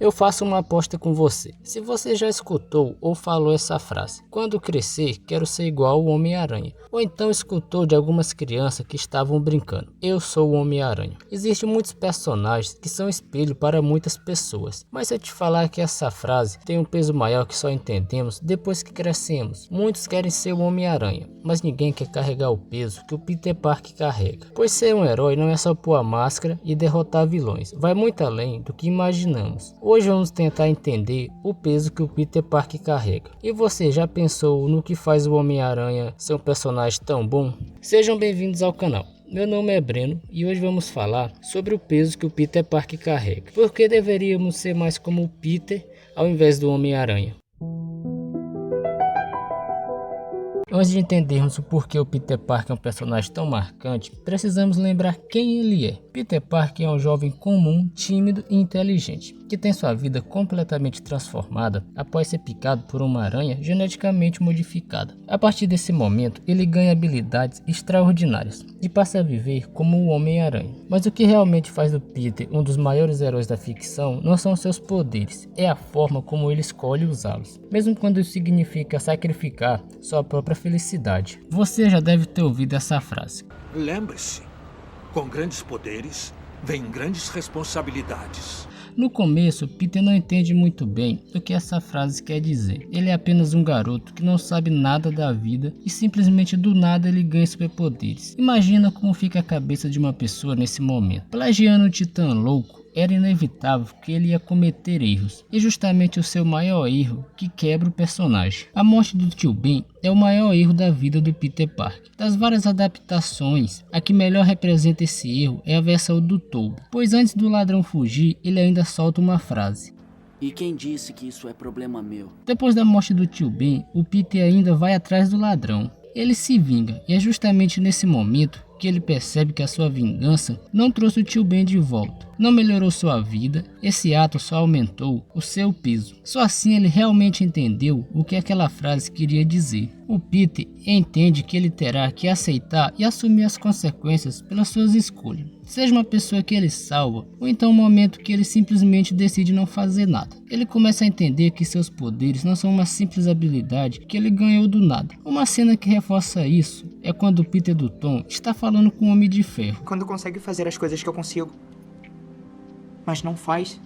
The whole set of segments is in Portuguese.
Eu faço uma aposta com você. Se você já escutou ou falou essa frase: quando crescer, quero ser igual ao Homem-Aranha. Ou então escutou de algumas crianças que estavam brincando: eu sou o Homem-Aranha. Existem muitos personagens que são espelho para muitas pessoas. Mas se eu te falar que essa frase tem um peso maior que só entendemos depois que crescemos. Muitos querem ser o Homem-Aranha, mas ninguém quer carregar o peso que o Peter Parker carrega. Pois ser um herói não é só pôr a máscara e derrotar vilões. Vai muito além do que imaginamos. Hoje vamos tentar entender o peso que o Peter Parker carrega. E você já pensou no que faz o Homem-Aranha ser um personagem tão bom? Sejam bem-vindos ao canal. Meu nome é Breno e hoje vamos falar sobre o peso que o Peter Parker carrega. Por que deveríamos ser mais como o Peter ao invés do Homem-Aranha? Antes de entendermos o porquê o Peter Parker é um personagem tão marcante, precisamos lembrar quem ele é. Peter Parker é um jovem comum, tímido e inteligente, que tem sua vida completamente transformada após ser picado por uma aranha geneticamente modificada. A partir desse momento, ele ganha habilidades extraordinárias e passa a viver como o Homem-Aranha. Mas o que realmente faz do Peter um dos maiores heróis da ficção não são seus poderes, é a forma como ele escolhe usá-los, mesmo quando isso significa sacrificar sua própria felicidade. Você já deve ter ouvido essa frase: lembre-se, com grandes poderes vem grandes responsabilidades. No começo, Peter não entende muito bem o que essa frase quer dizer. Ele é apenas um garoto que não sabe nada da vida e simplesmente do nada ele ganha superpoderes. Imagina como fica a cabeça de uma pessoa nesse momento. Plagiando um titã louco, era inevitável que ele ia cometer erros, e justamente o seu maior erro que quebra o personagem. A morte do Tio Ben é o maior erro da vida do Peter Parker. Das várias adaptações, a que melhor representa esse erro é a versão do Tobey, pois antes do ladrão fugir, ele ainda solta uma frase: e quem disse que isso é problema meu? Depois da morte do Tio Ben, o Peter ainda vai atrás do ladrão. Ele se vinga, e é justamente nesse momento que ele percebe que a sua vingança não trouxe o Tio Ben de volta, não melhorou sua vida, esse ato só aumentou o seu peso. Só assim ele realmente entendeu o que aquela frase queria dizer. O Peter entende que ele terá que aceitar e assumir as consequências pelas suas escolhas, seja uma pessoa que ele salva, ou então um momento que ele simplesmente decide não fazer nada. Ele começa a entender que seus poderes não são uma simples habilidade que ele ganhou do nada. Uma cena que reforça isso é quando o Peter do Tom está falando com o Homem de Ferro. Quando consegue fazer as coisas que eu consigo, mas não faz,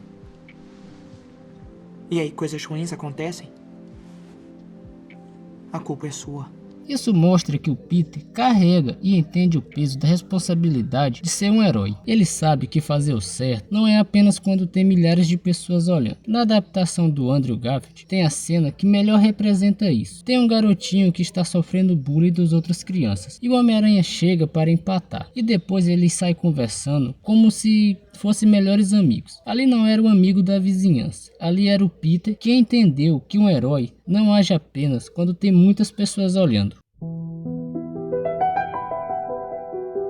e aí coisas ruins acontecem, a culpa é sua. Isso mostra que o Peter carrega e entende o peso da responsabilidade de ser um herói. Ele sabe que fazer o certo não é apenas quando tem milhares de pessoas olhando. Na adaptação do Andrew Garfield, tem a cena que melhor representa isso. Tem um garotinho que está sofrendo bullying das outras crianças, e o Homem-Aranha chega para empatar, e depois ele sai conversando como se fossem melhores amigos. Ali não era o amigo da vizinhança, ali era o Peter que entendeu que um herói não age apenas quando tem muitas pessoas olhando.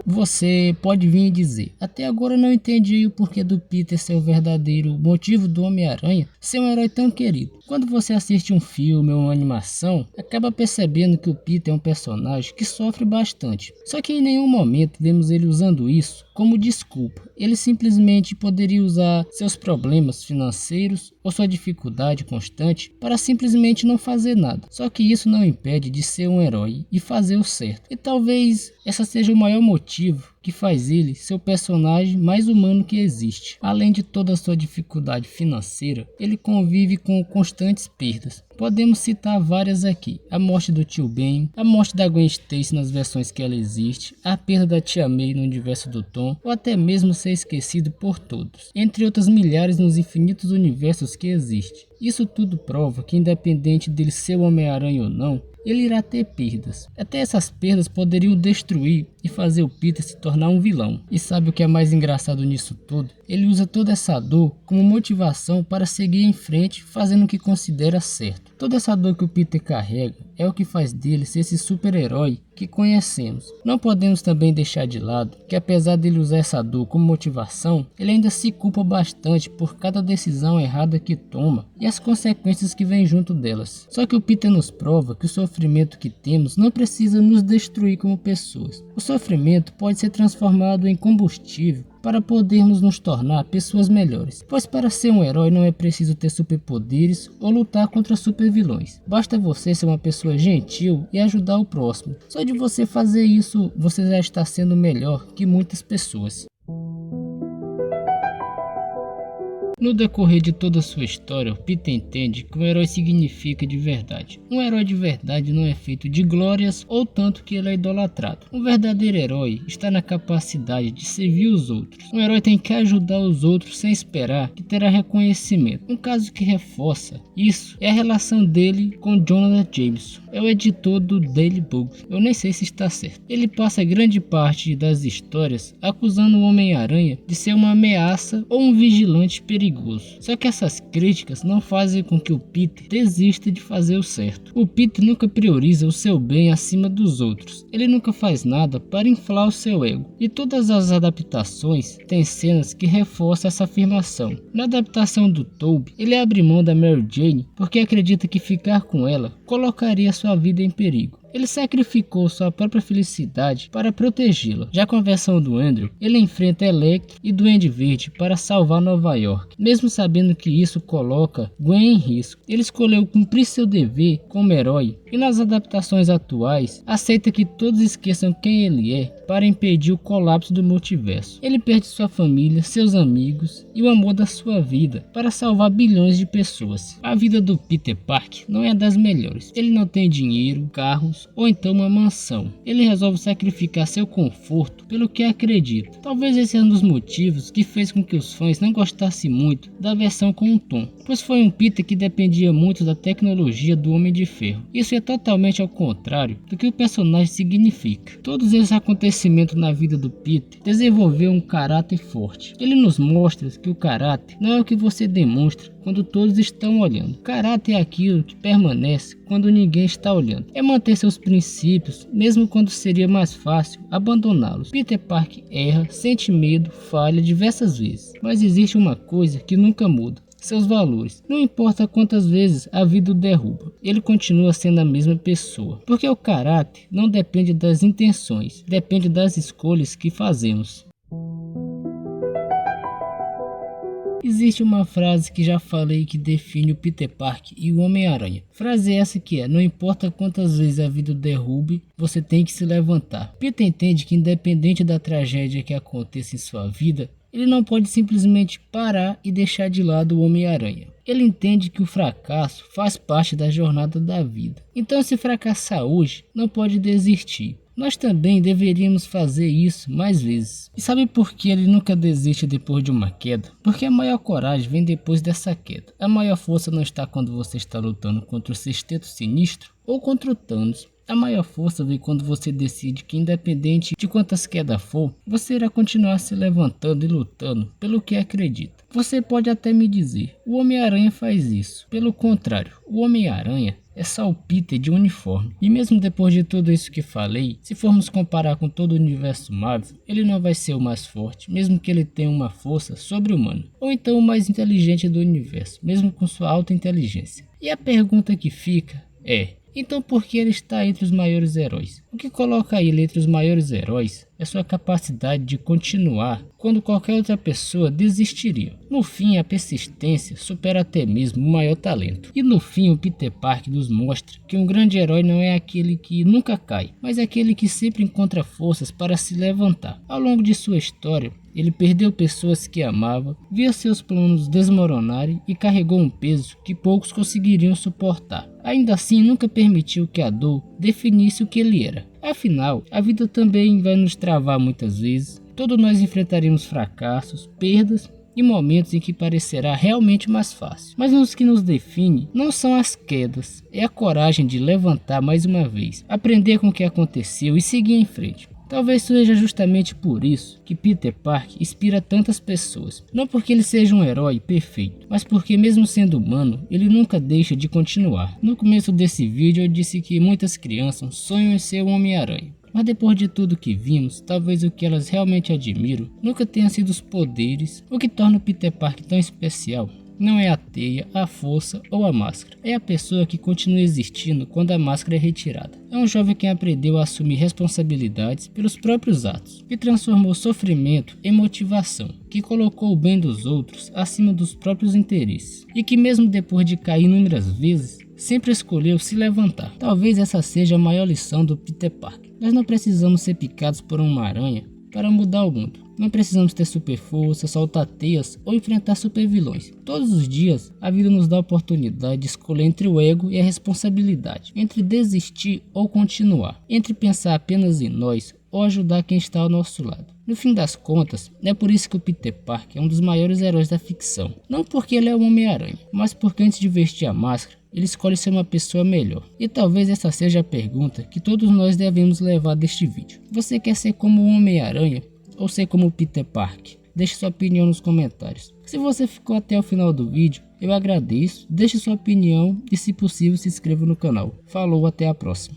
Você pode vir e dizer: até agora eu não entendi o porquê do Peter ser o verdadeiro motivo do Homem-Aranha ser um herói tão querido. Quando você assiste um filme ou uma animação, acaba percebendo que o Peter é um personagem que sofre bastante. Só que em nenhum momento vemos ele usando isso como desculpa. Ele simplesmente poderia usar seus problemas financeiros ou sua dificuldade constante para simplesmente não fazer nada. Só que isso não impede de ser um herói e fazer o certo. E talvez essa seja o maior motivo que faz ele ser o personagem mais humano que existe. Além de toda a sua dificuldade financeira, ele convive com constantes perdas. Podemos citar várias aqui: a morte do Tio Ben, a morte da Gwen Stacy nas versões que ela existe, a perda da Tia May no universo do Tom, ou até mesmo ser esquecido por todos, entre outras milhares nos infinitos universos que existem. Isso tudo prova que, independente dele ser o Homem-Aranha ou não, ele irá ter perdas. Até essas perdas poderiam destruir e fazer o Peter se tornar um vilão. E sabe o que é mais engraçado nisso tudo? Ele usa toda essa dor como motivação para seguir em frente, fazendo o que considera certo. Toda essa dor que o Peter carrega é o que faz dele ser esse super-herói que conhecemos. Não podemos também deixar de lado que, apesar dele usar essa dor como motivação, ele ainda se culpa bastante por cada decisão errada que toma e as consequências que vêm junto delas. Só que o Peter nos prova que o sofrimento que temos não precisa nos destruir como pessoas. O sofrimento pode ser transformado em combustível para podermos nos tornar pessoas melhores. Pois para ser um herói não é preciso ter superpoderes ou lutar contra supervilões. Basta você ser uma pessoa gentil e ajudar o próximo. Só de você fazer isso, você já está sendo melhor que muitas pessoas. No decorrer de toda a sua história, o Peter entende que um herói significa de verdade. Um herói de verdade não é feito de glórias ou tanto que ele é idolatrado. Um verdadeiro herói está na capacidade de servir os outros. Um herói tem que ajudar os outros sem esperar que terá reconhecimento. Um caso que reforça isso é a relação dele com Jonathan Jameson. É o editor do Daily Bugle. Eu nem sei se está certo. Ele passa grande parte das histórias acusando o Homem-Aranha de ser uma ameaça ou um vigilante perigoso. Só que essas críticas não fazem com que o Peter desista de fazer o certo. O Peter nunca prioriza o seu bem acima dos outros. Ele nunca faz nada para inflar o seu ego. E todas as adaptações têm cenas que reforçam essa afirmação. Na adaptação do Tobey, ele abre mão da Mary Jane porque acredita que ficar com ela colocaria sua vida em perigo. Ele sacrificou sua própria felicidade para protegê-la. Já com a versão do Andrew, ele enfrenta Electro e Duende Verde para salvar Nova York, mesmo sabendo que isso coloca Gwen em risco. Ele escolheu cumprir seu dever como herói e nas adaptações atuais aceita que todos esqueçam quem ele é para impedir o colapso do multiverso. Ele perde sua família, seus amigos e o amor da sua vida para salvar bilhões de pessoas. A vida do Peter Parker não é das melhores. Ele não tem dinheiro, carros ou então uma mansão. Ele resolve sacrificar seu conforto pelo que acredita. Talvez esse é um dos motivos que fez com que os fãs não gostassem muito da versão com o Tom, pois foi um Peter que dependia muito da tecnologia do Homem de Ferro. Isso é totalmente ao contrário do que o personagem significa. Todos esses acontecimentos na vida do Peter desenvolveu um caráter forte. Ele nos mostra que o caráter não é o que você demonstra quando todos estão olhando. Caráter é aquilo que permanece quando ninguém está olhando. É manter seus princípios, mesmo quando seria mais fácil abandoná-los. Peter Parker erra, sente medo, falha diversas vezes. Mas existe uma coisa que nunca muda: seus valores. Não importa quantas vezes a vida o derruba, ele continua sendo a mesma pessoa. Porque o caráter não depende das intenções, depende das escolhas que fazemos. Existe uma frase que já falei que define o Peter Parker e o Homem-Aranha. Frase essa que é: não importa quantas vezes a vida o derrube, você tem que se levantar. Peter entende que independente da tragédia que aconteça em sua vida, ele não pode simplesmente parar e deixar de lado o Homem-Aranha. Ele entende que o fracasso faz parte da jornada da vida. Então, se fracassar hoje, não pode desistir. Nós também deveríamos fazer isso mais vezes. E sabe por que ele nunca desiste depois de uma queda? Porque a maior coragem vem depois dessa queda. A maior força não está quando você está lutando contra o Sexteto Sinistro ou contra o Thanos. A maior força vem quando você decide que, independente de quantas quedas for, você irá continuar se levantando e lutando pelo que acredita. Você pode até me dizer: o Homem-Aranha faz isso. Pelo contrário, o Homem-Aranha é só o Peter de uniforme. E mesmo depois de tudo isso que falei, se formos comparar com todo o universo Marvel, ele não vai ser o mais forte, mesmo que ele tenha uma força sobre-humana. Ou então o mais inteligente do universo, mesmo com sua alta inteligência. E a pergunta que fica é: então por que ele está entre os maiores heróis? O que coloca ele entre os maiores heróis é sua capacidade de continuar quando qualquer outra pessoa desistiria. No fim, a persistência supera até mesmo o maior talento. E no fim, o Peter Parker nos mostra que um grande herói não é aquele que nunca cai, mas é aquele que sempre encontra forças para se levantar. Ao longo de sua história, ele perdeu pessoas que amava, via seus planos desmoronarem e carregou um peso que poucos conseguiriam suportar. Ainda assim, nunca permitiu que a dor definisse o que ele era. Afinal, a vida também vai nos travar muitas vezes. Todos nós enfrentaremos fracassos, perdas e momentos em que parecerá realmente mais fácil. Mas os que nos define não são as quedas, é a coragem de levantar mais uma vez, aprender com o que aconteceu e seguir em frente. Talvez seja justamente por isso que Peter Parker inspira tantas pessoas. Não porque ele seja um herói perfeito, mas porque mesmo sendo humano, ele nunca deixa de continuar. No começo desse vídeo eu disse que muitas crianças sonham em ser um Homem-Aranha. Mas depois de tudo que vimos, talvez o que elas realmente admiram nunca tenha sido os poderes, o que torna o Peter Parker tão especial. Não é a teia, a força ou a máscara. É a pessoa que continua existindo quando a máscara é retirada. É um jovem que aprendeu a assumir responsabilidades pelos próprios atos, que transformou sofrimento em motivação, que colocou o bem dos outros acima dos próprios interesses, e que mesmo depois de cair inúmeras vezes, sempre escolheu se levantar. Talvez essa seja a maior lição do Peter Parker. Nós não precisamos ser picados por uma aranha para mudar o mundo. Não precisamos ter super força, soltar teias ou enfrentar super vilões. Todos os dias, a vida nos dá a oportunidade de escolher entre o ego e a responsabilidade, entre desistir ou continuar, entre pensar apenas em nós ou ajudar quem está ao nosso lado. No fim das contas, é por isso que o Peter Parker é um dos maiores heróis da ficção. Não porque ele é o Homem-Aranha, mas porque antes de vestir a máscara, ele escolhe ser uma pessoa melhor. E talvez essa seja a pergunta que todos nós devemos levar deste vídeo. Você quer ser como o Homem-Aranha ou ser como o Peter Parker? Deixe sua opinião nos comentários. Se você ficou até o final do vídeo, eu agradeço. Deixe sua opinião e, se possível, se inscreva no canal. Falou, até a próxima.